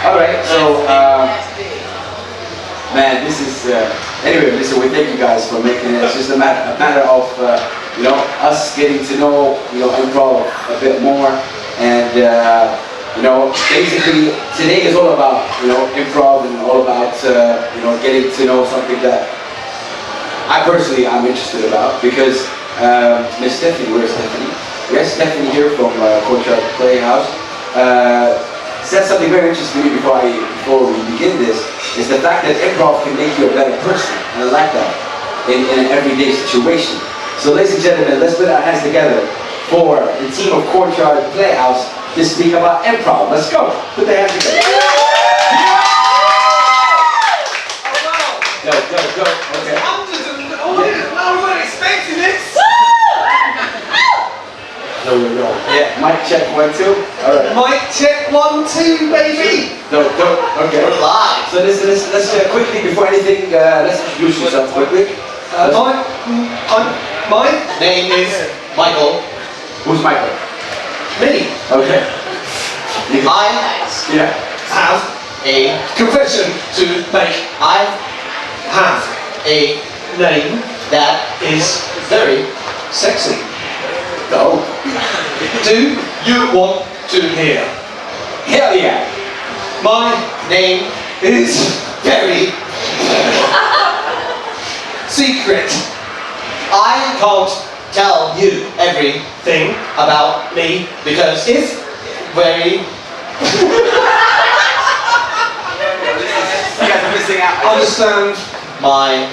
Alright, so, man, this is, anyway, listen, we thank you guys for making it. It's just a matter of, you know, us getting to know, you know, improv a bit more. And, you know, basically, today is all about, you know, improv and all about, you know, getting to know something that I personally am interested about. Because Miss Stephanie, where's Stephanie? We have Stephanie here from Courtyard Playhouse. Said something very interesting to me before we begin this, is the fact that improv can make you a better person, and I like that, in an everyday situation. So ladies and gentlemen, let's put our hands together for the team of Courtyard Playhouse to speak about improv. Let's go, put the hands together. Go, okay. I wasn't expecting this! No. Yeah, mic check 1, 2. Alright. Mic check 1, 2, baby! Go. Okay. We're live. So let's quickly, before anything, let's introduce yourself quickly. My name is Michael. Who's Michael? Me. Okay. I have a confession to make. I have a name that is very sexy. Go. Do you want to hear? Hell yeah. My name is very secret. I can't tell you everything about me because it's very... You guys are missing out. Understand my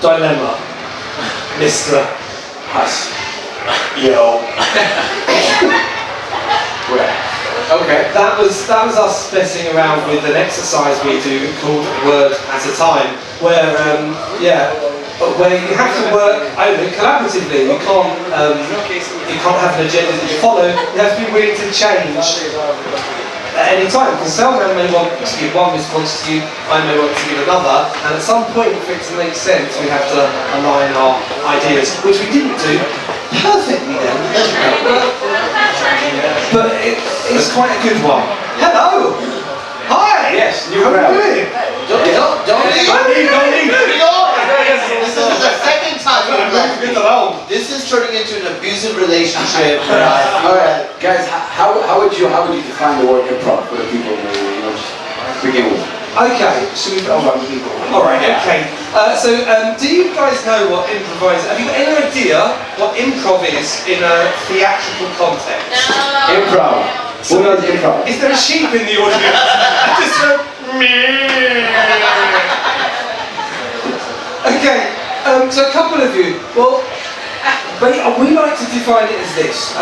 dilemma, Mr. Hush. Yo. Okay. That was us messing around with an exercise we do called Word at a Time, where where you have to work collaboratively. You can't have an agenda that you follow. You have to be willing to change at any time. Because Salman may want to give one response to you, I may want to give another, and at some point, for it to make sense, we have to align our ideas, which we didn't do perfectly then. But it's quite a good one. Hello! Hi! Yes, new How crowd. are you doing? Don't leave! This is the second time we've left me. This is turning into an abusive relationship. Alright, guys, how would you define the word improv for the people who, you know, just begin with? Okay, should we people? Alright, okay. So, do you guys know what improv is? Have you got any idea what improv is in a theatrical context? No. Improv. Who knows improv? Is there a sheep in the audience? Just okay, so a couple of you. Well, we like to define it as this.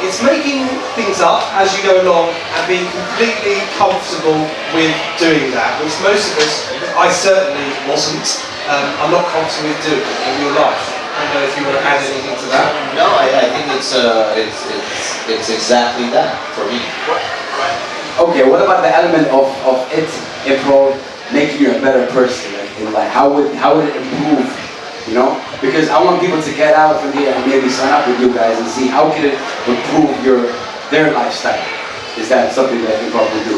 It's making things up as you go along and being completely comfortable with doing that, which most of us, I certainly wasn't. I'm not comfortable with doing in real life. I don't know if you want to add anything to that. No, I think it's exactly that for me. Okay, what about the element of improv making you a better person? Like how would it improve? You know, because I want people to get out from here and maybe sign up with you guys and see how can it improve their lifestyle. Is that something that improv would do?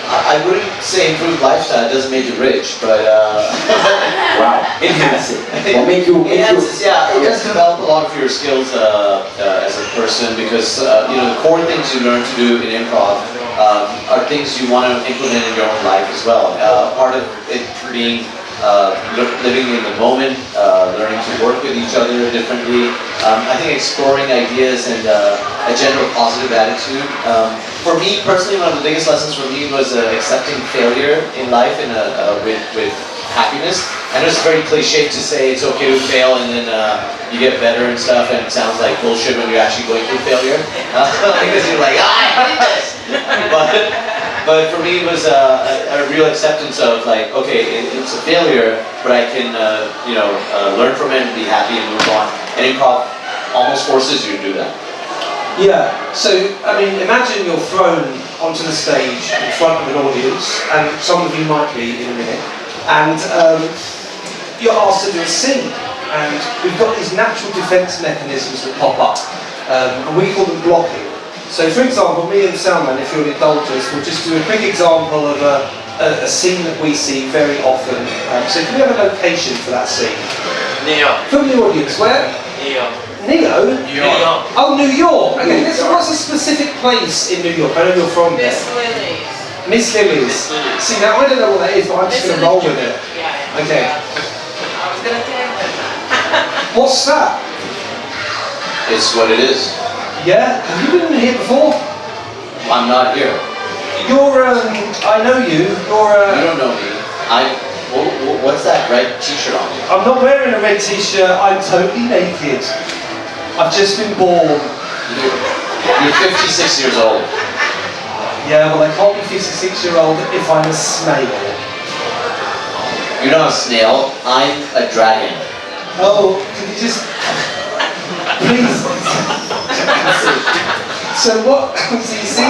I wouldn't say improve lifestyle. It doesn't make you rich, but wow, enhance it. Well, yeah, it does develop a lot of your skills as a person because you know the core things you learn to do in improv are things you want to implement in your own life as well. Part of it being living in the moment, learning to work with each other differently. I think exploring ideas and a general positive attitude. For me personally, one of the biggest lessons for me was accepting failure in life and with happiness. I know it's very cliche to say it's okay to fail and then you get better and stuff, and it sounds like bullshit when you're actually going through failure because you're like, I hate this. But for me, it was a real acceptance of like, okay, it's a failure, but I can, learn from it and be happy and move on. And improv almost forces you to do that. Yeah. So, I mean, imagine you're thrown onto the stage in front of an audience, and some of you might be in a minute, and you're asked to do a scene. And we've got these natural defense mechanisms that pop up, and we call them blocking. So for example, me and Salman, if you'll indulge us, we'll just do a quick example of a scene that we see very often. So can we have a location for that scene? Neo. From the audience, where? Neo. Neo? New York. Oh, New York! Okay, what's a specific place in New York? I know you're from there. Miss Lily's. Miss Lily's. See, now I don't know what that is, but I'm just going to roll with it. Yeah. Okay. I was gonna tell you. What's that? It's what it is. Yeah? Have you been here before? I'm not here. You're, I know you. You're, You don't know me. What's that red t-shirt on you? I'm not wearing a red t-shirt. I'm totally naked. I've just been born. You're 56 years old. Yeah, well, I can't be 56-year-old if I'm a snail. You're not a snail. I'm a dragon. Oh, could you just... Please. So what, so you see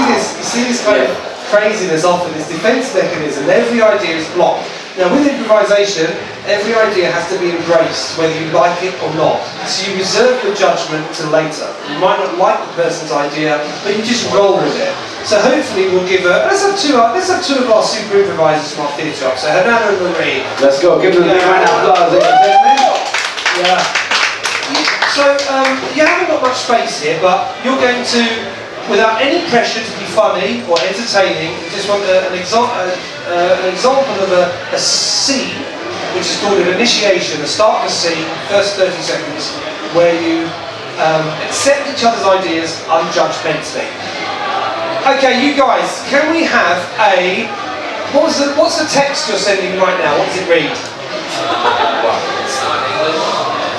this kind of craziness often, this defense mechanism, every idea is blocked. Now with improvisation, every idea has to be embraced, whether you like it or not. So you reserve your judgment till later. You might not like the person's idea, but you just roll with it. So hopefully we'll give let's have two of our super improvisers from our theatre up. So Hernana and Marie. Let's go. Give them a big round of applause, ladies and gentlemen. Yeah. So you haven't got much space here, but you're going to, without any pressure to be funny or entertaining, you just want an example of a scene, which is called an initiation, the start of a scene, first 30 seconds, where you accept each other's ideas unjudgmentally. Okay, you guys, can we have a... What's the text you're sending right now? What does it read?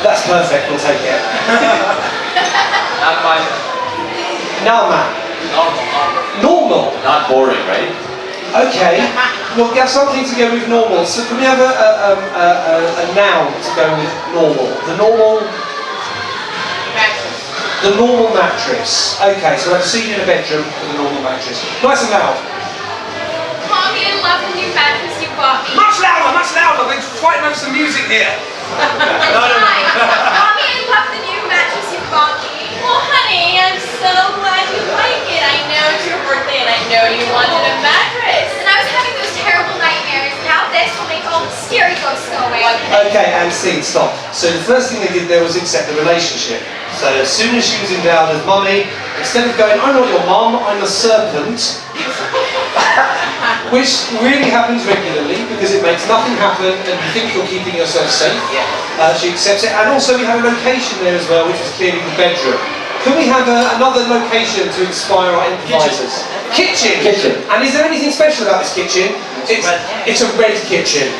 That's perfect, we'll take it. Not my. Now, man. Normal. Not boring, right? Okay. We'll get something to go with normal. So can we have a noun to go with normal? The normal mattress. Okay, so I've seen you in a bedroom with a normal mattress. Nice and loud. Mommy, I love the new mattress you bought me. Much louder, much louder. We're quite much some music here. No. Mommy, I love the new mattress you bought me. Well, honey, I'm so glad you like it. I know it's your birthday and I know you wanted a mattress. And I was having those terrible nightmares. Now this will make all the scary ghosts go away. Okay, and scene, stop. So the first thing they did there was accept the relationship. So as soon as she was endowed as mummy, instead of going, I'm not your mum, I'm a serpent, which really happens regularly because it makes nothing happen and you think you're keeping yourself safe. She accepts it, and also we have a location there as well, which is clearly the bedroom. Can we have another location to inspire our improvisers? Kitchen. And is there anything special about this kitchen? It's a red kitchen.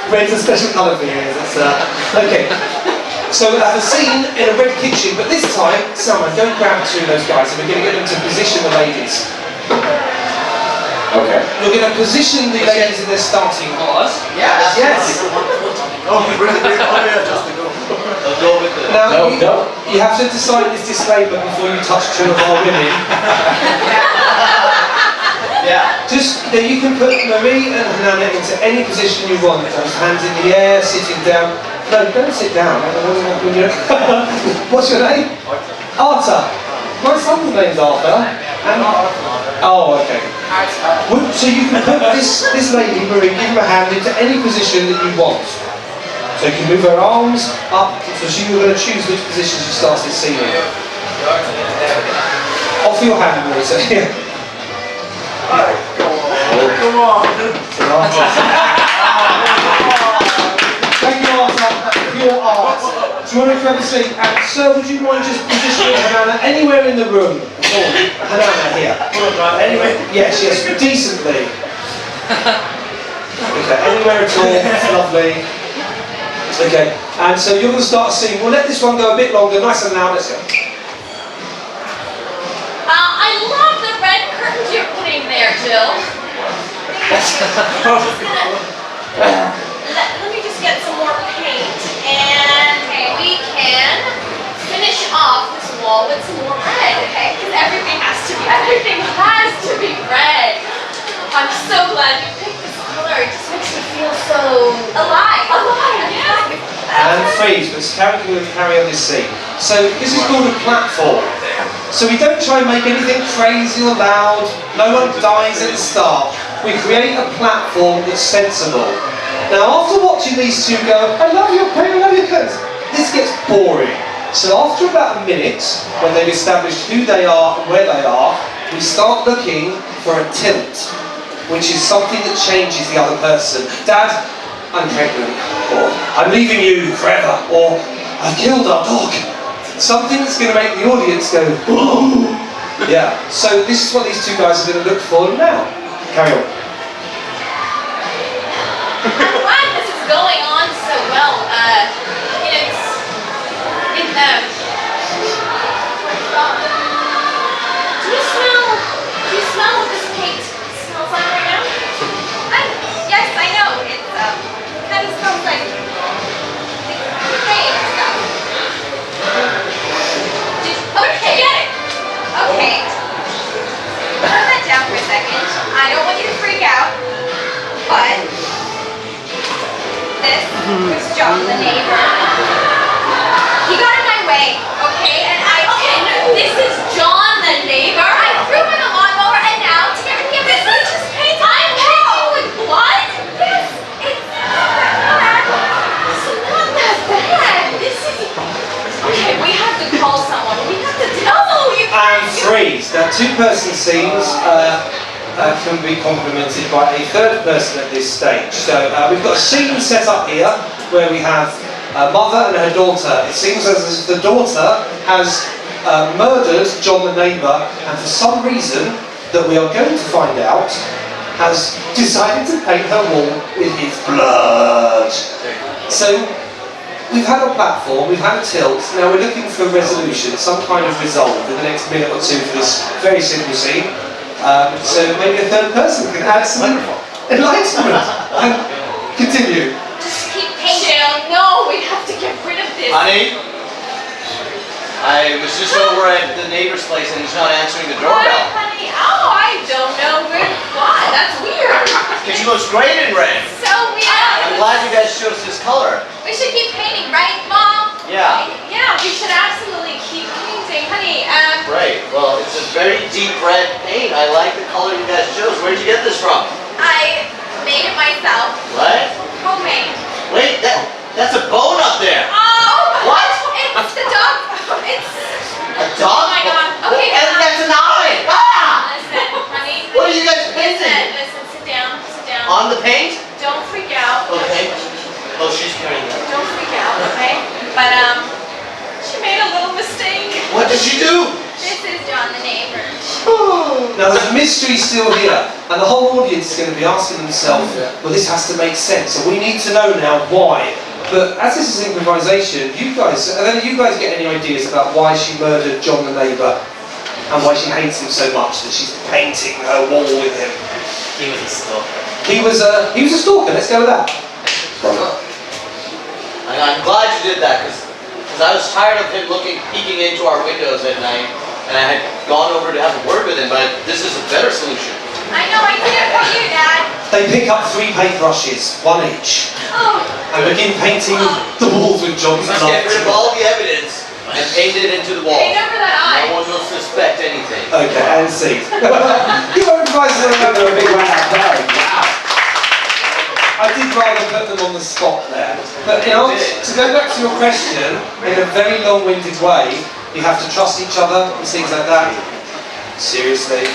Red's a special colour for you. Okay. So we'll have a scene in a red kitchen, but this time, someone go grab two of those guys and we're going to get them to position the ladies. Okay. We're going to position the ladies in their starting. Us? Yes. Oh, really? Oh, yeah, just to go. I'll go with it. Now, No. you have to decide this disclaimer before you touch two of our women. Yeah. Just, you can put Marie and Hernana into any position you want. Those hands in the air, sitting down. No, don't sit down. What's your name? Arthur. My son's name's Arthur. And oh, okay. So you can put this lady, Marie, give her a hand into any position that you want. So you can move her arms up, so you're going to choose which position she starts this scene in. Off your hand, Marie. So, yeah. Come on. Thank you, Arthur, for your art. Do you want to grab a seat? And sir, would you mind just positioning Hernana anywhere in the room? Hernana here. Anywhere? Yes, decently. Okay, anywhere at all. That's lovely. Okay, and so you're going to start a scene. We'll let this one go a bit longer, nice and loud. Let's go. I love the red curtains you're putting there, Jill. Let me just get some more paint, and we can finish off this wall with some more red, okay? Because everything has to be red. I'm so glad you picked this color. It just makes me feel so alive. Yeah. And freeze, let's carry on this scene. So this is called a platform. So we don't try and make anything crazy or loud. No one dies at the start. We create a platform that's sensible. Now, after watching these two go, I love your paint, I love your colours, this gets boring. So after about a minute, when they've established who they are and where they are, we start looking for a tilt, which is something that changes the other person. Dad, I'm pregnant, or I'm leaving you forever, or I've killed our dog. Something that's going to make the audience go, ooh. Yeah, so this is what these two guys are going to look for now. Carry on. I'm glad this is going on so well. Do you smell what this paint smells like right now? Yes, I know. It kind of smells like paint stuff. Okay, get it. Okay. Put that down for a second. I don't want you to freak out, but this was John the neighbor. He got in my way, okay? And this is John the neighbor. I threw him in a lawnmower, and now to get rid of this is just paint. I'm painting with blood. Yes, it's not that bad. It's not that bad. This is okay. We have to call someone. We have to tell you. And freeze. Now, two-person scenes can be complemented by a third person at this stage. So we've got a scene set up here where we have a mother and her daughter. It seems as if the daughter has murdered John the neighbour, and for some reason that we are going to find out, has decided to paint her wall with his blood. So we've had a platform, we've had a tilt, now we're looking for a resolution, some kind of resolve in the next minute or two for this very simple scene. So maybe a third person can add some enlightenment and continue. Just keep painting. No, we have to get rid of this. Honey, I was just over at the neighbor's place and he's not answering the What, doorbell. honey? Oh, I don't know why. That's weird. Because she looks great in red. So weird. I'm glad you guys chose this color. We should keep painting, right, Mom? Yeah. Yeah, we should absolutely keep painting, honey. Right. Well, it's a very deep red paint. I like the color you guys chose. Where'd you get this from? I made it myself. What? Homemade. Wait, that's a bone up there. Oh! What? It's the dog. It's... A dog? Oh my God. Okay, And that's an eye. Ah! Listen, honey. What are you guys painting? Listen, sit down, sit down. On the paint? Don't freak out. Okay. Oh, she's carrying that. Don't freak out, okay? But, she made a little mistake. What did she do? This is John the neighbor. Now there's a mystery still here, and the whole audience is going to be asking themselves, well, this has to make sense, so we need to know now why. But as this is improvisation, you guys get any ideas about why she murdered John the neighbour, and why she hates him so much that she's painting her wall with him? He was a stalker. He was a stalker. Let's go with that. I'm glad you did that because I was tired of him peeking into our windows at night, and I had gone over to have a word with him, but this is a better solution. I know, I did it for you, Dad. They pick up 3 paintbrushes, 1 each, Oh, and begin painting the walls with John's Let's get rid of blood. all the evidence and paint it into the wall. paint over that eye. No one will suspect anything. Okay, and see. You improvisers Another are big round of applause. Wow. I did rather put them on the spot there. But in answer, to go back to your question, in a very long-winded way, you have to trust each other and things like that. Seriously.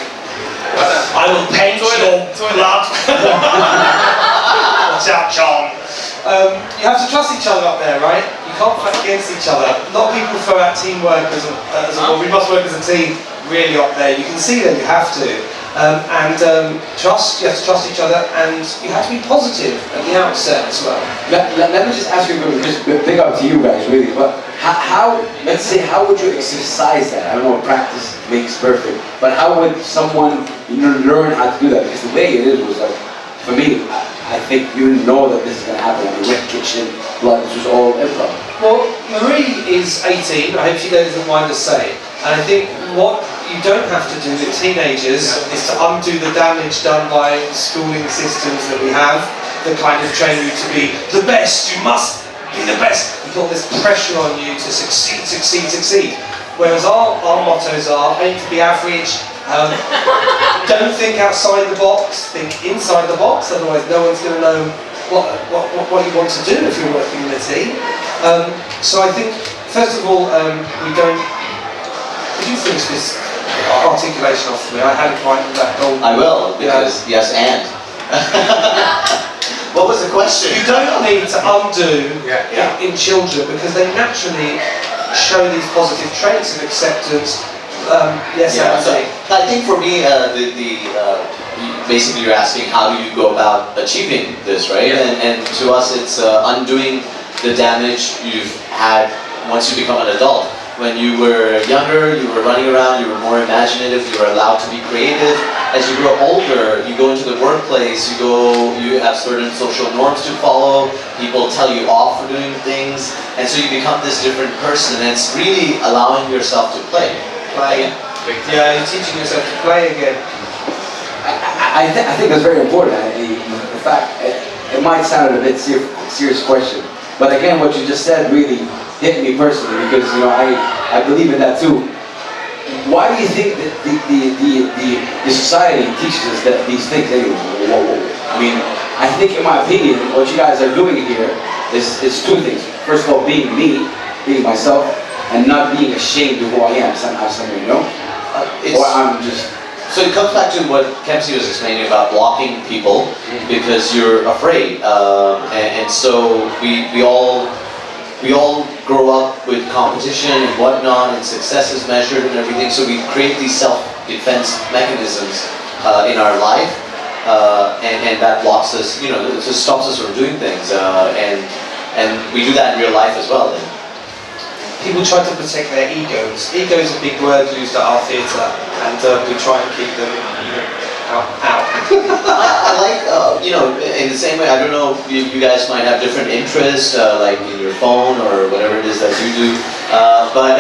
I will paint your blood. Watch out, John. You have to trust each other up there, right? You can't fight against each other. A lot of people throw out teamwork as well. We must work as a team. Really up there. You can see that you have to. Trust, you have to trust each other, and you have to be positive at the outset as well. Let me just ask you, just big up to you guys, really. But let's say, how would you exercise that? I don't know, practice makes perfect. But how would someone learn how to do that? Because the way it is was like, for me, I think you know that this is going to happen. I mean, wet kitchen, blood, this was all improv. Well, Marie is 18. I hope she doesn't mind us saying. And I think what you don't have to do with teenagers is to undo the damage done by the schooling systems that we have that kind of train you to be the best. You must be the best. And put this pressure on you to succeed. Whereas our mottos are aim to be average, don't think outside the box, think inside the box, otherwise no one's going to know what you want to do if you're working in a team. So I think, first of all, we don't... Could you finish this articulation off to me? I hadn't quite that whole... I will, because yes and. What was the question? You don't need to undo in children because they naturally show these positive traits of acceptance. Yes, Yeah, so Andy. I think for me, basically you're asking how do you go about achieving this, right? Yeah. And to us, it's undoing the damage you've had once you become an adult. When you were younger, you were running around, you were more imaginative, you were allowed to be creative. As you grow older, you go into the workplace, you have certain social norms to follow, people tell you off for doing things, and so you become this different person, and it's really allowing yourself to play. Play. Yeah, you're teaching yourself to play again. I think that's very important. The fact, it might sound a bit serious question, but again, what you just said really hit me personally because I believe in that too. Why do you think that the society teaches us that these things anyway? I mean, I think in my opinion, what you guys are doing here is two things. First of all, being me, being myself, and not being ashamed of who I am. Or I'm just... So it comes back to what Kempsey was explaining about blocking people because you're afraid, and so we all grow up with competition and whatnot, and success is measured and everything. So we create these self-defense mechanisms in our life, and that blocks us. It just stops us from doing things, and we do that in real life as well. Then. People try to protect their egos. Ego is a big word used at our theatre, and we try and keep them out. I like, in the same way, I don't know, you guys might have different interests, like in your phone or whatever it is that you do, but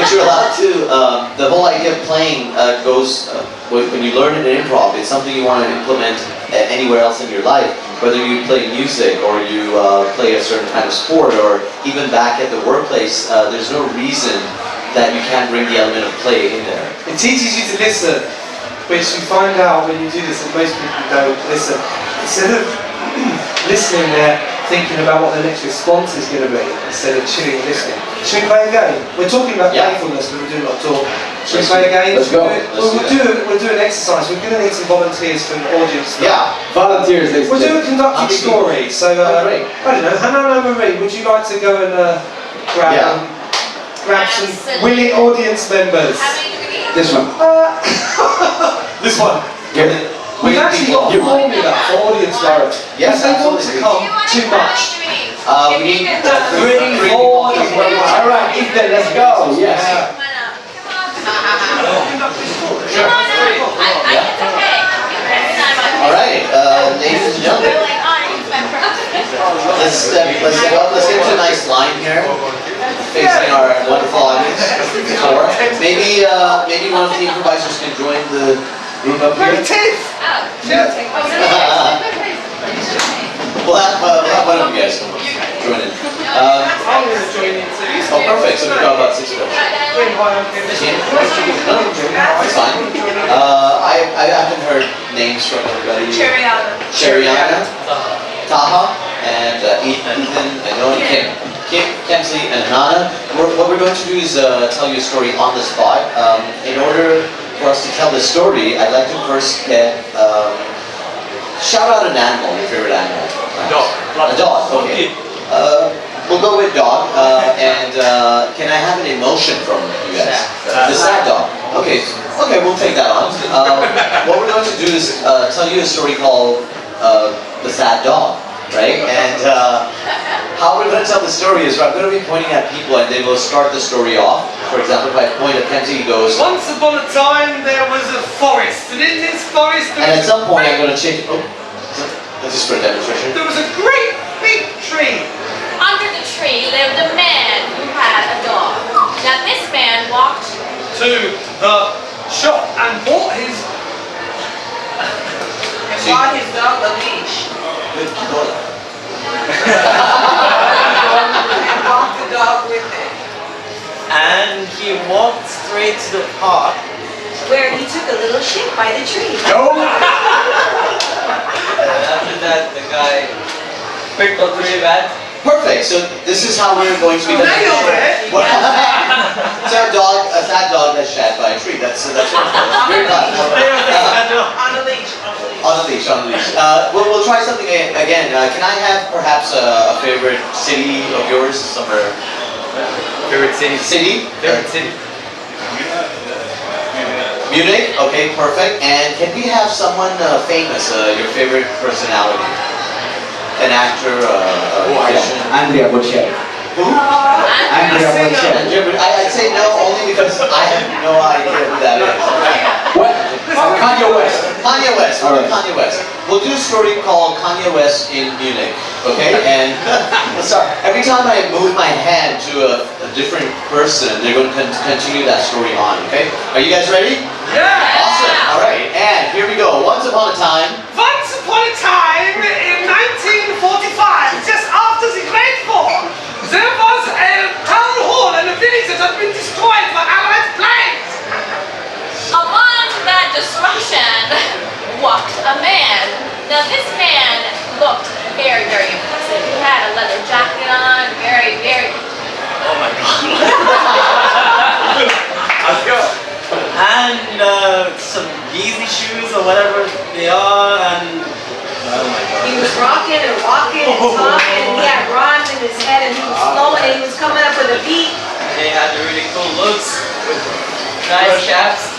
you're allowed to, the whole idea of playing goes, when you learn it in improv, it's something you want to implement anywhere else in your life, whether you play music or you play a certain kind of sport or even back at the workplace, there's no reason that you can't bring the element of play in there. It teaches you to listen, which you find out when you do this, and most people don't listen. Instead of listening, they're thinking about what the next response is going to be, instead of chilling and listening. Should we play a game? We're talking about playfulness, but we're doing a lot of talk. Should we play a game? Let's go. We'll do an exercise. We're going to need some volunteers from the audience. Yeah. Volunteers, they We'll do a conducted story. So, I don't know, Hannah Marie, would you like to go and grab some willing audience members? How many do we need? This one. This one. Here. We've actually got a formula for audience members. Yes, If they want to come too much. We need Three, four. All right, Ethan, let's go. Yes. Come on up. It's okay. All right, ladies and gentlemen, let's get to a nice line here, facing our wonderful audience. Maybe one of the improvisers can join the group up here. We'll have one of you guys come up, join in. I'm going to join in too. Oh, perfect. So we've got about 6 people. It's fine. I haven't heard names from everybody. Sheriana, Taha, and Ethan, and Kim, Kemsley, and Nana. What we're going to do is tell you a story on the spot. In order for us to tell this story, I'd like to first get shout out an animal, your favorite animal. A dog. Okay. We'll go with dog. And can I have an emotion from you guys? The sad dog. Okay. Okay, we'll take that on. What we're going to do is tell you a story called The Sad Dog, right? And how we're going to tell the story is I'm going to be pointing at people and they will start the story off. For example, if I point at Kenzie, he goes, Once upon a time there was a forest, and in this forest and at some point I'm going to change. Oh, that's just for a demonstration. there was a great big tree. Under the tree lived a man who had a dog. Now this man walked To the shop and bought his dog a leash. Good. And walked the dog with it. and he walked straight to the park. Where he took a little shit by the tree. No. And after that, the guy picked up really bad. Perfect. So this is how we're going to be done. Nailed it. So a dog, a sad dog that's shat by a tree. That's very fun. On a leash. On a leash, on a leash. We'll try something again. Can I have perhaps a favorite city of yours somewhere? Favorite city? City? Favorite city? Munich. Okay, perfect. And can we have someone famous? Your favorite personality? An actor, musician. Andrea Bocelli. Who? Andrea Bocelli. I'd say no only because I have no idea who that is. What? Kanye West. Kanye West. All right. Kanye West. We'll do a story called Kanye West in Munich. Okay? And sorry, every time I move my hand to a different person, they're going to continue that story on. Okay? Are you guys ready? Yeah. Awesome. All right. And here we go. Once upon a time. Once upon a time in 1945, just after the Great War, there was a town hall in a village that had been destroyed by Allied planes. Among that destruction walked a man. Now this man looked very, very impressive. He had a leather jacket on, very, very... Oh my god. Let's go. And some Yeezy shoes or whatever they are, and oh my god. He was rocking and walking and talking, and he had rhymes in his head, and he was flowing, and he was coming up with a beat. They had the really cool looks with nice caps.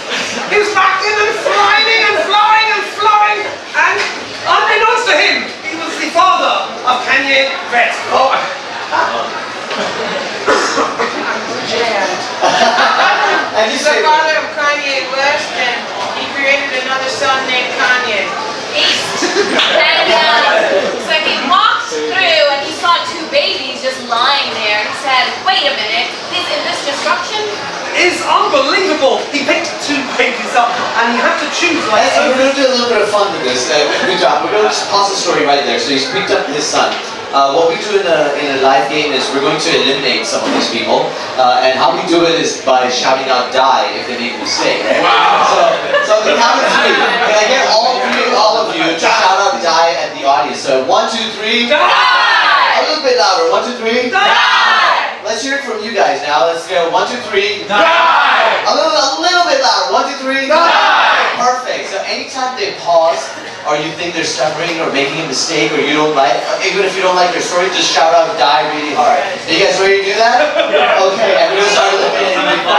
He was rocking and flying and flying and flowing, and unbeknownst to him, he was the father of Kanye West. Oh. And you He's the say, father of Kanye West, and he created another son named Kanye. And so he walked through and he saw two babies just lying there. He said, wait a minute, this destruction? Is unbelievable. He picked two babies up, and you have to choose like and we're so. going to do a little bit of fun with this. Good job. We're going to just pause the story right there. So he's picked up his son. What we do in a live game is we're going to eliminate some of these people, and how we do it is by shouting out "die" if they make a mistake. Right? Wow. So the count of three. Can I get all of you to shout out "die" at the audience? So 1, 2, 3. Die! A little bit louder. 1, 2, 3. Die! Let's hear it from you guys now. Let's go. 1, 2, 3. Die! A little bit louder. 1, 2, 3. Die! Perfect. So anytime they pause, or you think they're stuttering or making a mistake, or you don't like, even if you don't like their story, just shout out "die" really hard. Are you guys ready to do that? Okay. And we're gonna start eliminating people.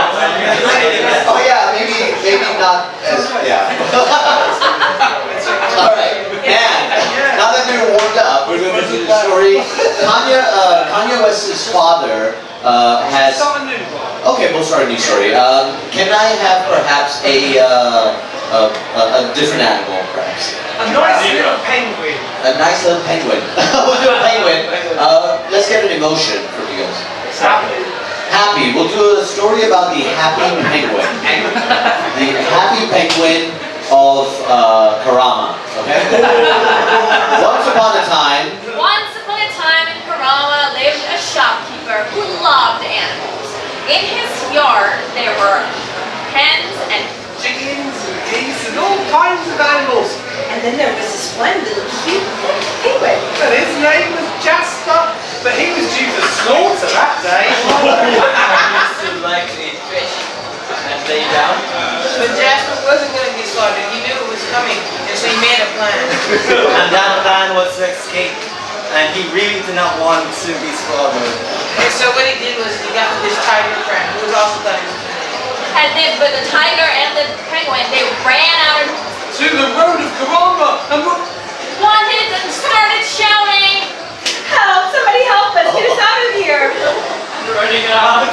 Oh yeah, maybe not as All right. And now that they're warmed up, we're going to do the story. Kanye West's father has. Start a new one. Okay, we'll start a new story. Can I have perhaps a different animal, perhaps? A nice little penguin. A nice little penguin. We'll do a penguin. Let's get an emotion from you guys. Happy. Happy. We'll do a story about the happy penguin. The happy penguin of Karama. Okay? Once upon a time. Once upon a time in Karama lived a shopkeeper who loved animals. In his yard there were hens and Chickens and geese and all kinds of animals. And then there was this one little cute penguin. And his name was Jasper, but he was due for slaughter that day. Used to like to eat fish and lay down. But Jasper wasn't going to get slaughtered. He knew it was coming, and so he made a plan. And that plan was to escape. And he really did not want to be slaughtered. And so what he did was he got with his tiger friend, who was also thought he was but the tiger and the penguin, they ran out To the road of Karama and wanted and started shouting, help! Somebody help us! Get us out of here! Running out.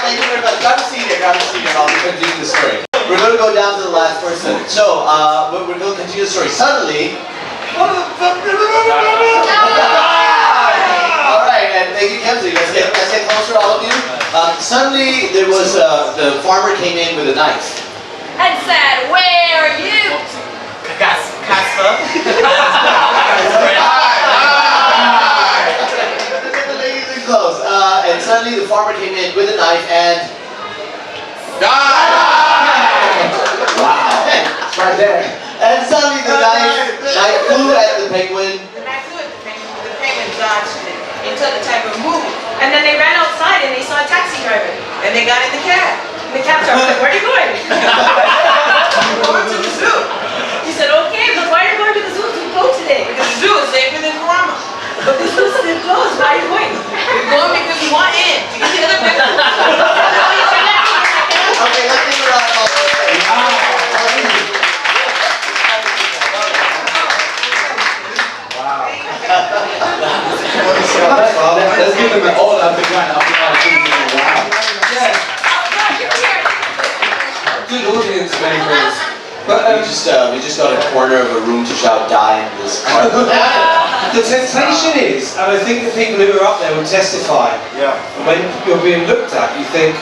Thank you very much. Grab a seat here, I'll continue the story. We're going to go down to the last person. So, we're going to continue the story. Suddenly, alright, and thank you, Kemsley. Let's get closer, all of you. Suddenly, there was, the farmer came in with a knife. and said, where are you? Casper. The ladies in close. and suddenly the farmer came in with a knife and... Wow. It's right there. And suddenly the knife flew at the penguin. The penguin dodged it. It took the type of move. And then they ran outside and they saw a taxi driver. And they got in the cab. And the cab driver said, "Where are you going?" "I'm going to the zoo." He said, "Okay, but why are you going to the zoo to go today?" "Because the zoo is safer than Corona." "But the zoo still closed. Why are you going?" "We're going because we want in. To get the other penguins." Okay, let's give a round of applause. Let's give them all a big round of applause. Wow. Yeah, good audience members. But We just got a corner of a room to shout "die" in this car. the temptation is, and I think the people who are up there will testify, when you're being looked at, you think,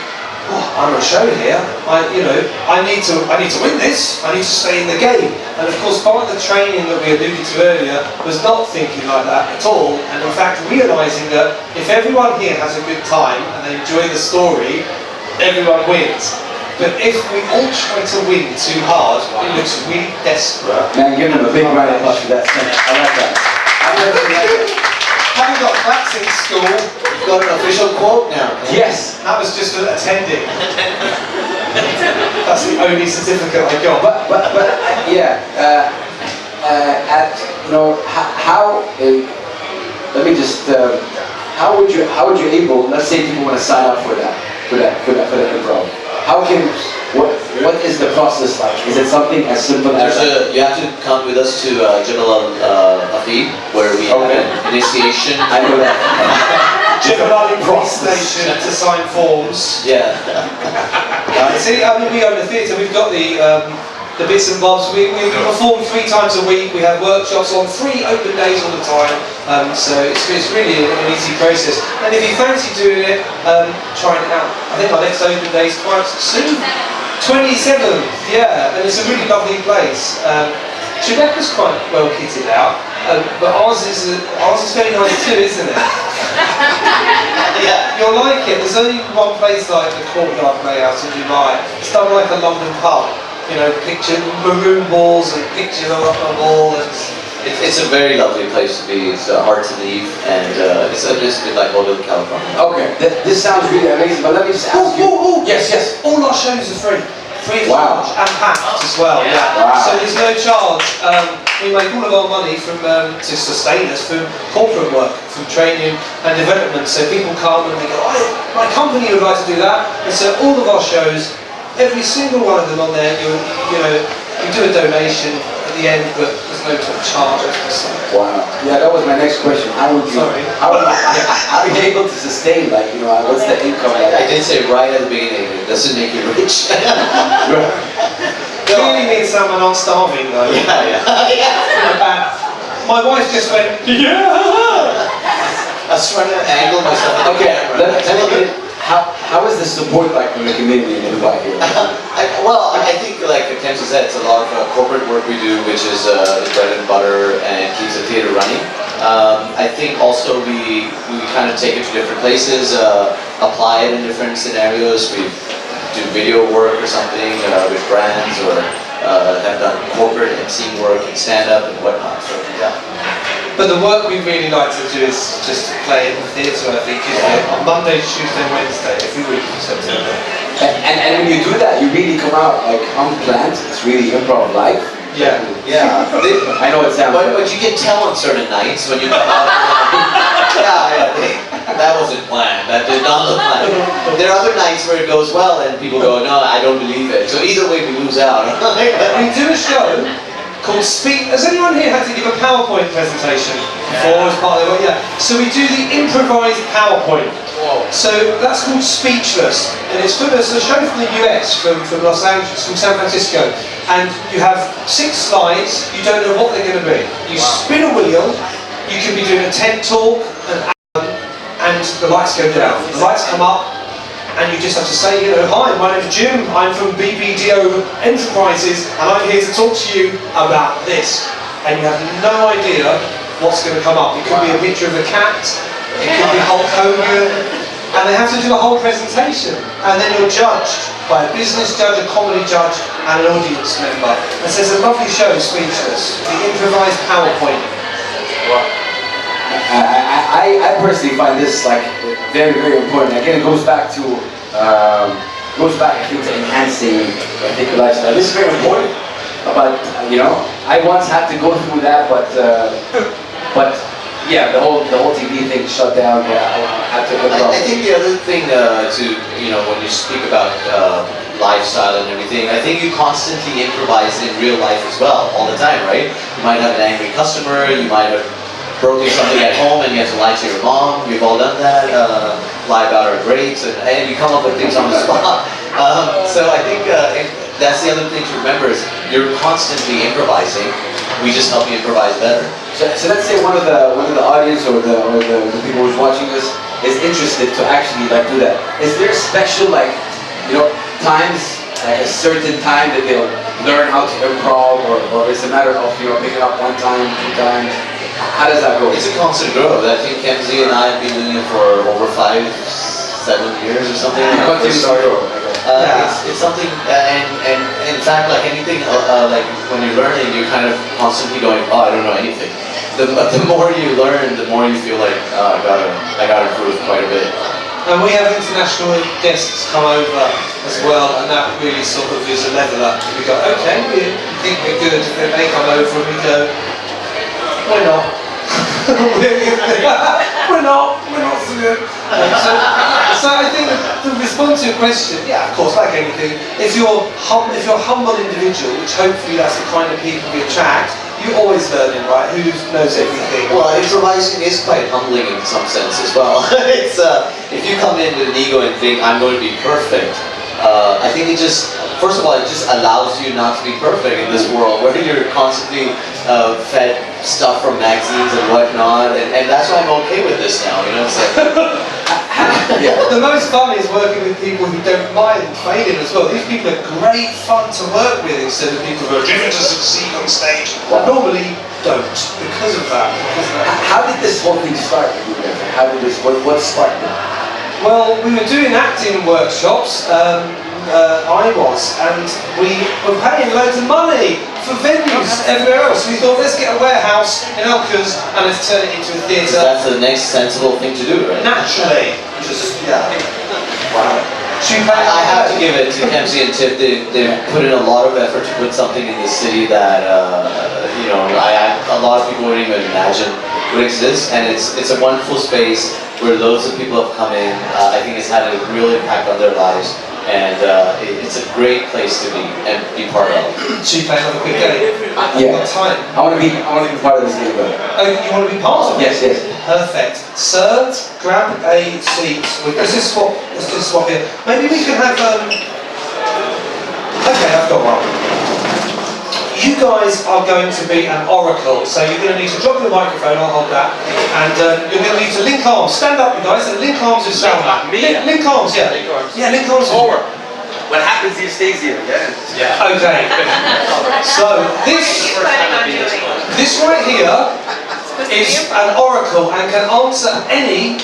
oh, I'm on a show here. I need to win this. I need to stay in the game. And of course, part of the training that we alluded to earlier was not thinking like that at all. And in fact, realizing that if everyone here has a good time and they enjoy the story, everyone wins. But if we all try to win too hard, it looks really desperate. Man, give them a big round of applause for that. I like that. I really like it. Having got claps in school, We've got an official quote now. Yes. that was just attending. That's the only certificate I got. But yeah. How? Let me just. How would you able? Let's say people want to sign up for that improv. How can? What is the process like? Is it something as simple as? You have to come with us to Jabal Hafid, where we have an initiation. I know that. General station to sign forms. Yeah. See, I mean, we own the theatre. We've got the bits and bobs. We perform 3 times a week. We have workshops on 3 open days all the time. So it's really an easy process. And if you fancy doing it, trying it out. I think our next open day is quite soon. 27th, yeah, and it's a really lovely place. Tribeca's quite well kitted out, but ours is very nice too, isn't it? Yeah. You'll like it. There's only one place like the Courtyard Playhouse in Dubai. It's done like a London pub. Picture maroon walls and pictures on the wall. It's a very lovely place to be. It's hard to leave, and it's a little bit like Hotel California. Okay, this sounds really amazing. But let me just ask you. Yes. All our shows are free. Free of Wow. charge and packed as well. Yeah. Wow. So there's no charge. We make all of our money from to sustain us from corporate work, from training and development. So people come and they go, my company would like to do that. And so all of our shows, every single one of them on there, you do a donation at the end, but there's no charge. Wow. Yeah, that was my next question. How would you? Sorry. How are you able to sustain? What's the income? I did say right at the beginning, it doesn't make you rich. Clearly means someone not starving though. Yeah. My wife just went, yeah! I was trying to angle myself. Okay, let me get it. How is the support like from the community in Dubai here? I think like Kenzie said, it's a lot of corporate work we do, which is the bread and butter and keeps the theater running. I think also we kind of take it to different places, apply it in different scenarios. We do video work or something with brands, or have done corporate MC work and stand-up and whatnot. So yeah. But the work we really like to do is just play in the theatre, I think, on Monday, Tuesday, Wednesday, every week in September. And when you do that, you really come out like unplanned. It's really improv live. Yeah. Yeah. I know it sounds. But you can tell on certain nights when you come out. That wasn't planned. That did not look planned. There are other nights where it goes well and people go, no, I don't believe it. So either way, we lose out. We do a show called Speak. Has anyone here had to give a PowerPoint presentation before as part of it? Yeah. So we do the improvised PowerPoint. So that's called Speechless, and it's a show from the US, from Los Angeles, from San Francisco, and you have 6 slides. You don't know what they're going to be. You spin a wheel. You can be doing a TED talk, and the lights go down. The lights come up. And you just have to say, hi, my name's Jim, I'm from BBDO Enterprises, and I'm here to talk to you about this. And you have no idea what's going to come up. It could be a picture of a cat, it could be Hulk Hogan, and they have to do the whole presentation, and then you're judged by a business judge, a comedy judge, and an audience member. And so it's a lovely show, Speechless, the improvised PowerPoint. I personally find this like very, very important. Again, it goes back to enhancing, I think, a lifestyle. This is very important. But you know, I once had to go through that, but yeah, the whole TV thing shut down. Yeah, I had to. I think the other thing to, you know, when you speak about lifestyle and everything, I think you constantly improvise in real life as well, all the time, right? You might have an angry customer, you might have broken something at home and you have to lie to your mom. We've all done that. Lie about our grades, and you come up with things on the spot. So I think that's the other thing to remember is you're constantly improvising. We just help you improvise better. So let's say one of the audience or the people who's watching this is interested to actually like do that. Is there special like, you know, times, like a certain time that they'll learn how to improv, or it's a matter of, you know, picking up one time, two times? How does that go? It's a constant growth. I think Kenzie and I have been doing it for over 5-7 years or something. It's something, and in fact, like anything, like when you're learning, you're kind of constantly going, oh, I don't know anything. The more you learn, the more you feel like, I gotta improve quite a bit. And we have international guests come over as well, and that really sort of is a leveler. We go, okay, we think we're good, then they come over and we go, we're not. we're not so good. So I think to respond to your question, yeah, of course, like anything, if you're a humble individual, which hopefully that's the kind of people we attract, you're always learning, right? Who knows everything? Well, improvising is quite humbling in some sense as well. It's if you come in with an ego and think I'm going to be perfect, I think it just, first of all, it just allows you not to be perfect in this world where you're constantly fed stuff from magazines and whatnot, and that's why I'm okay with this now, you know. It's like, yeah. The most fun is working with people who don't mind failing as well. These people are great fun to work with instead of people who are driven to succeed on stage. Well, normally don't because of that. How did this whole thing start? How did this? What sparked it? Well, we were doing acting workshops. I was, and we were paying loads of money for venues everywhere else. We thought, let's get a warehouse in Elkers and let's turn it into a theatre. That's the next sensible thing to do, right? Naturally, just yeah. Wow. I have to give it to Kenzie and Tiff. They've put in a lot of effort to put something in the city that you know, a lot of people wouldn't even imagine would exist, and it's a wonderful space where loads of people have come in. I think it's had a real impact on their lives. And it's a great place to be and be part of. Should we play another quick game? Yeah. Got time. I want to be part of this game. Oh, you want to be part of it? Yes, yes. Perfect. Sir, grab a seat. Let's just swap here. Maybe we can have. Okay, I've got one. You guys are going to be an oracle, so you're going to need to drop your microphone. I'll hold that, and you're going to need to link arms. Stand up, you guys, and link arms with Salman. Link arms, yeah. Link arms. Yeah, link arms. Forward. What happens here stays here. Yeah. Okay. So this right here is an oracle and can answer any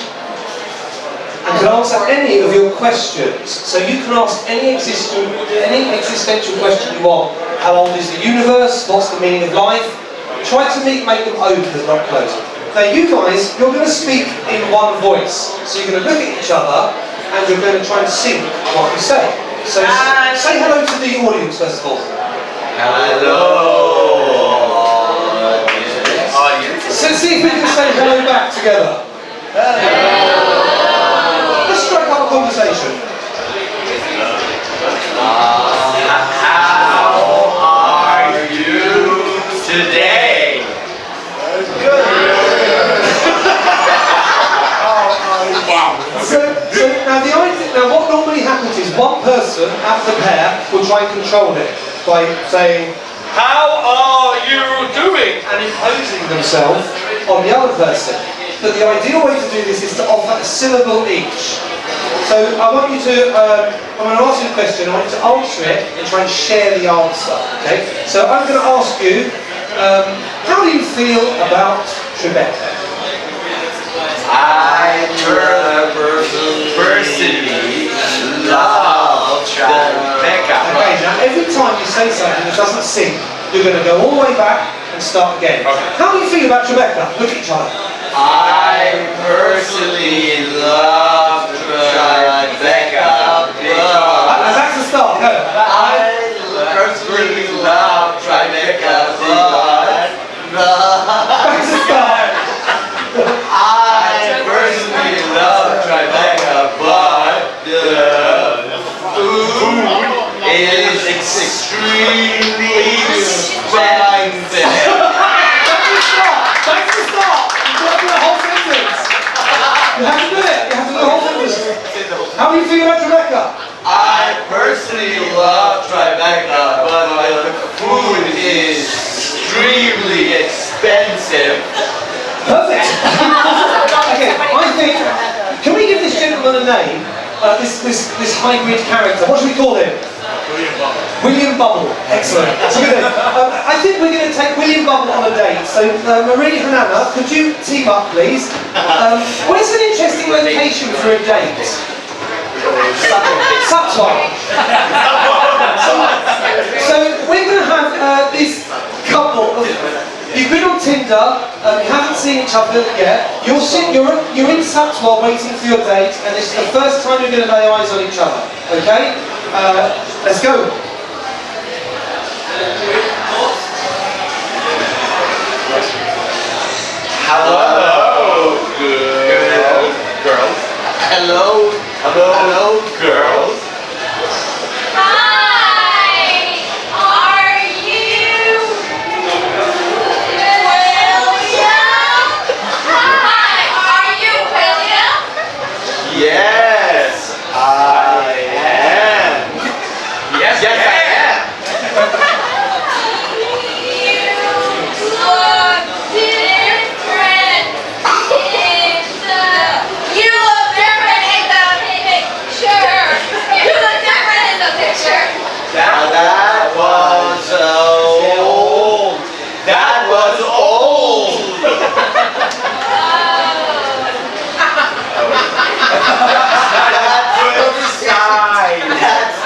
of your questions. So you can ask any existential question you want. How old is the universe? What's the meaning of life? Try to make them open, not closed. Now you guys, you're going to speak in one voice. So you're going to look at each other and you're going to try and sync what you say. So say hello to the audience first of all. Hello. Audience. So see if we can say hello back together. Let's strike up a conversation. Today. Good. So now what normally happens is one person out of the pair will try and control it by saying, "How are you doing?" and imposing themselves on the other person. But the ideal way to do this is to offer a syllable each. So I want you to, I'm going to ask you a question, I want you to answer it and try and share the answer, okay? So I'm going to ask you, how do you feel about Trebek? I turn a person personally love Tribeca. Okay, now every time you say something that doesn't sync, you're going to go all the way back and start again. Okay. How do you feel about Tribeca? Look at each other. I personally love Tribeca because That's the start, go. I personally love Tribeca because That's the start. I personally love Tribeca, but the food is extremely expensive. That's the start. You've got to do the whole sentence. You have to do it. You have to do the whole sentence. How do you feel about Tribeca? I personally love Tribeca, but the food is extremely expensive. Perfect. Okay, I think. Can we give this gentleman a name? This hybrid character. What should we call him? William Bubble. Excellent. That's a good name. I think we're going to take William Bubble on a date. So Marie and Anna, could you team up, please? Where's an interesting location for a date? Subtile. So we're going to have this couple. You've been on Tinder, you haven't seen each other yet, you're in Satwell waiting for your date, and this is the first time you're going to lay eyes on each other, okay? Let's go. Hello, girls. Hello, girls. Hi! Are you William? Hi! Are you William? Yes, I am. Yes, I am. You look different in the picture. You look different in the picture. That was old. That was old. That's a sign. That's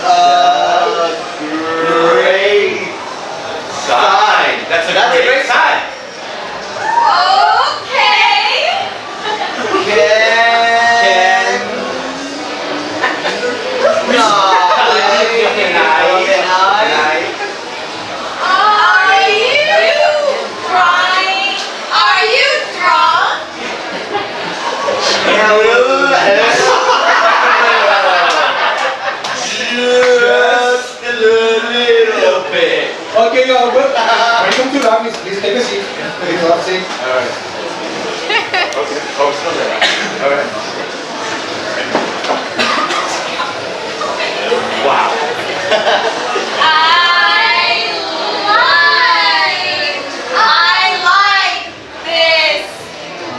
a great sign. That's a great sign. Okay. Are you crying? Are you drunk? Just a little bit. Okay, welcome to that. Please take a seat. Please have a seat. Alright. Okay. Oh, it's not there. Alright. Wow. I like this,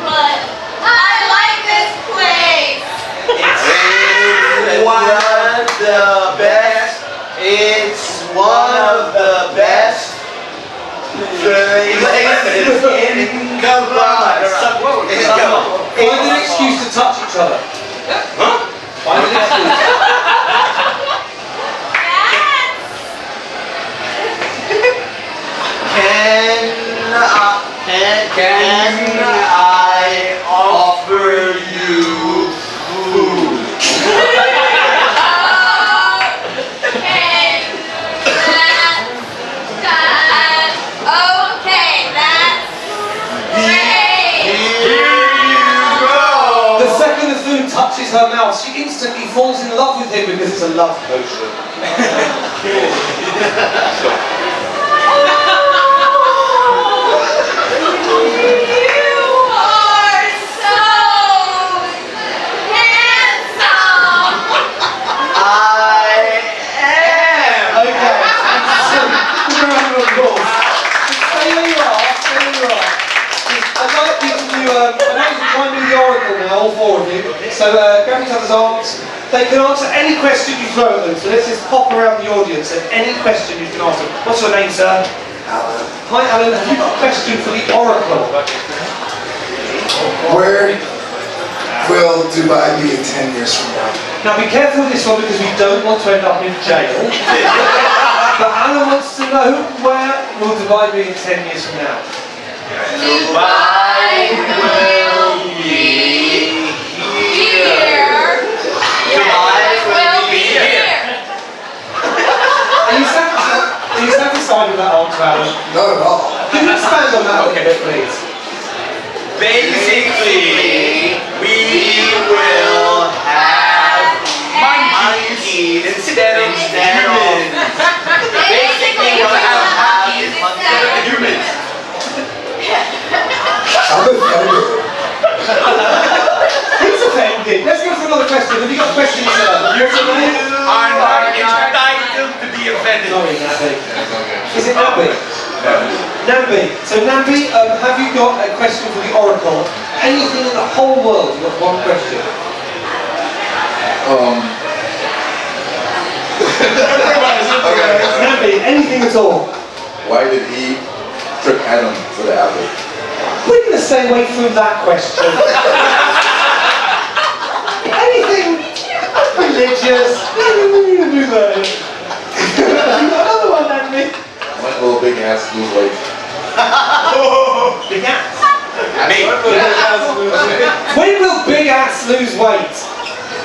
but I like this place. It's one of the best. It's one of the best places in Kabbalah. Find an excuse to touch each other. Huh? Find an excuse. Can I offer you food? Okay, that's great. Here you go. The second the food touches her mouth, she instantly falls in love with him because it's a love potion. You are so handsome. I am. Okay. So, round of applause. Stay where you are. Stay where you are. I'd like you to do. I'd like you to try and do the oracle now, all four of you. So grab each other's arms. They can answer any question you throw at them. So let's just pop around the audience and any question you can ask them. What's your name, sir? Alan. Hi, Alan. Have you got a question for the oracle? Where will Dubai be in 10 years from now? Now be careful with this one because we don't want to end up in jail. But Alan wants to know, where will Dubai be in 10 years from now? Dubai will be here. Dubai will be here. Are you satisfied with that answer, Alan? Not at all. Can you expand on that a little bit, please? Basically, we will have monkeys instead of humans. Basically, we'll have monkeys instead of humans. I'm offended. Who's offended? Let's go for another question. Have you got questions, sir? You are not entitled to be offended. Sorry, Nabi. Is it Nabi? Nabi. So Nabi, have you got a question for the Oracle? Anything in the whole world? You've got one question. Nabi, anything at all? Why did he took Adam for the apple? We're going to stay away from that question. Anything religious? We're going to do that. You got another one, Nabi? When will big ass lose weight? Big ass. When will big ass lose weight?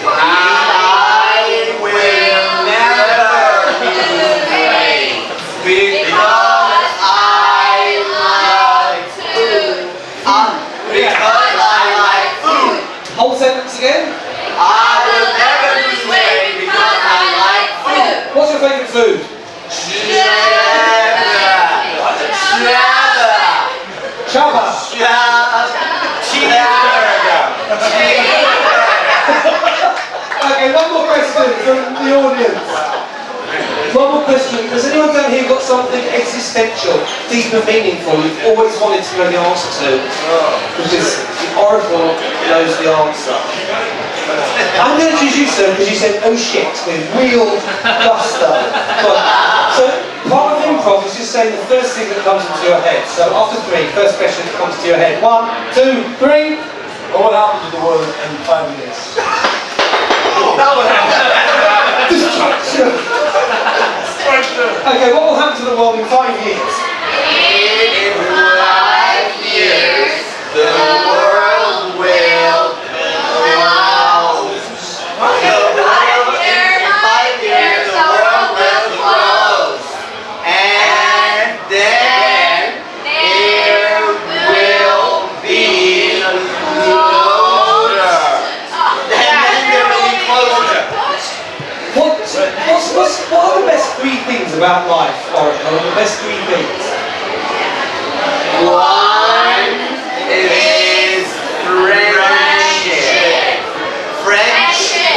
I will never lose weight because I like food. Because I like food. Whole sentence again. I will never lose weight because I like food. What's your favourite food? Chaba. Okay, one more question from the audience. One more question. Has anyone down here got something existential, deep and meaningful you've always wanted to know the answer to? Because the Oracle knows the answer. I'm going to choose you, sir, because you said, oh shit, with real gusto. So, part of improv is just saying the first thing that comes into your head. So, after three, first question that comes to your head. 1, 2, 3. What will happen to the world in 5 years? Destruction. Okay, what will happen to the world in 5 years? In 5 years, the world will close. In 5 years, the world will close. And then there will be closure. Then there will be closure. What are the best 3 things about life, Oracle? The best 3 things? One is friendship. Friendship.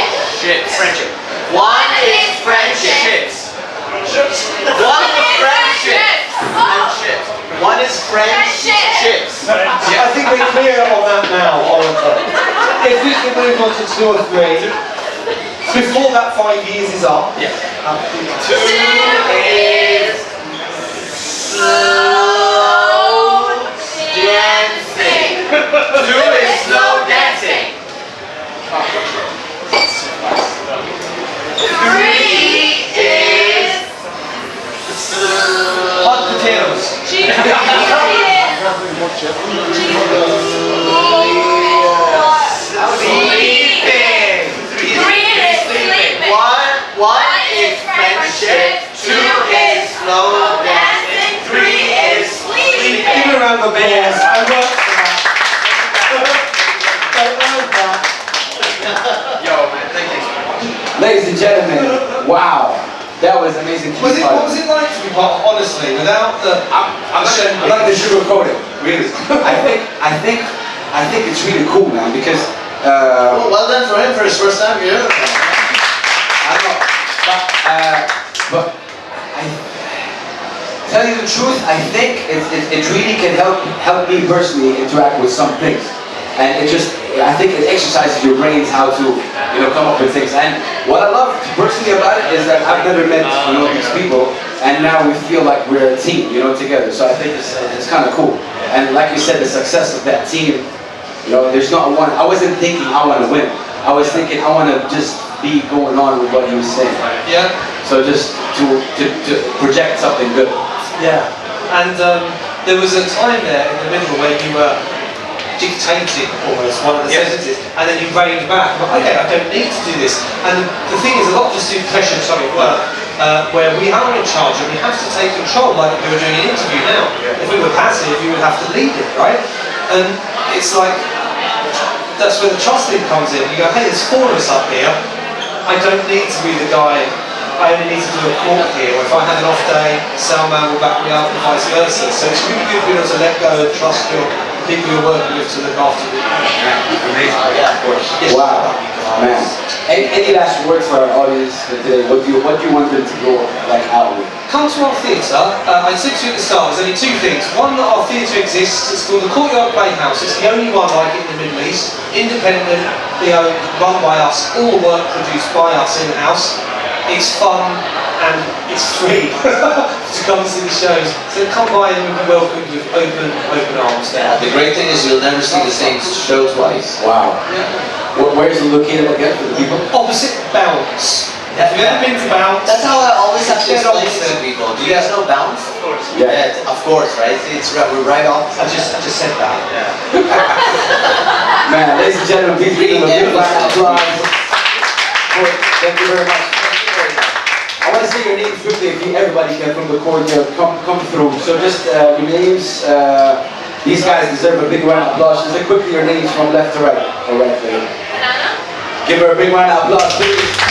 One is friendships. One is friendships. Friendships. One is friendships. I think we're clear on that now, Oracle. If we can move on to 2 or 3, before that 5 years is up. Yeah. 2 is slow dancing. 2 is slow dancing. 3 is hot potatoes. Sleeping. 3 is sleeping. 1 is friendship. 2 is slow dancing. 3 is sleeping. Give a round of applause. I worked for that. I earned that. Yo, man, thank you so much. Ladies and gentlemen, wow, that was amazing. What was it like to be part, honestly, without the... I'm not gonna sugarcoat it, really. I think it's really cool, man, because Well done for him for his first time here. I don't know, but I tell you the truth, I think it really can help me personally interact with some things, and I think it exercises your brains how to come up with things. And what I love personally about it is that I've never met these people, and now we feel like we're a team, together. So I think it's kind of cool. And like you said, the success of that team You know, there's not one. I wasn't thinking I want to win. I was thinking I want to just be going on with what he was saying. Yeah. So just to project something good. Yeah. And there was a time there in the middle where you were dictating almost one of the sentences, and then you reined back. But okay, I don't need to do this. And the thing is, a lot of us do pressure something at work, where we are in charge and we have to take control, like we were doing an interview now. If we were passive, you would have to lead it, right? And it's like, that's where the trusting comes in. You go, hey, there's 4 of us up here. I don't need to be the guy. I only need to do a call here. Or if I have an off day, Salman will back me up and vice versa. So it's really good being able to let go and trust your people you're working with to look after you. Yeah, of course. Yes. Wow, man. Any last words for our audience today? What do you want them to go like out with? Come to our theatre. I said to you at the start, there's only 2 things. One, that our theatre exists. It's called the Courtyard Playhouse. It's the only one like it in the Middle East. Independent, owned, run by us, all work produced by us in-house. It's fun and it's free to come and see the shows. So come by and we'll be welcomed with open arms there. The great thing is you'll never see the same show twice. Wow. Where is it located again for the people? Opposite Bounce. Have you ever been to Bounce? That's how I always have to Get explain opposite. it to people. Do you guys know Bounce? Of course. Yeah. Of course, right? We're right off. I just said that. Man, ladies and gentlemen, please give them a big round of applause. Thank you very much. I want to say your names quickly, if everybody can from the Courtyard come through. So just your names. These guys deserve a big round of applause. Just quickly your names from left to right, or right to left. Banana. Give her a big round of applause, please.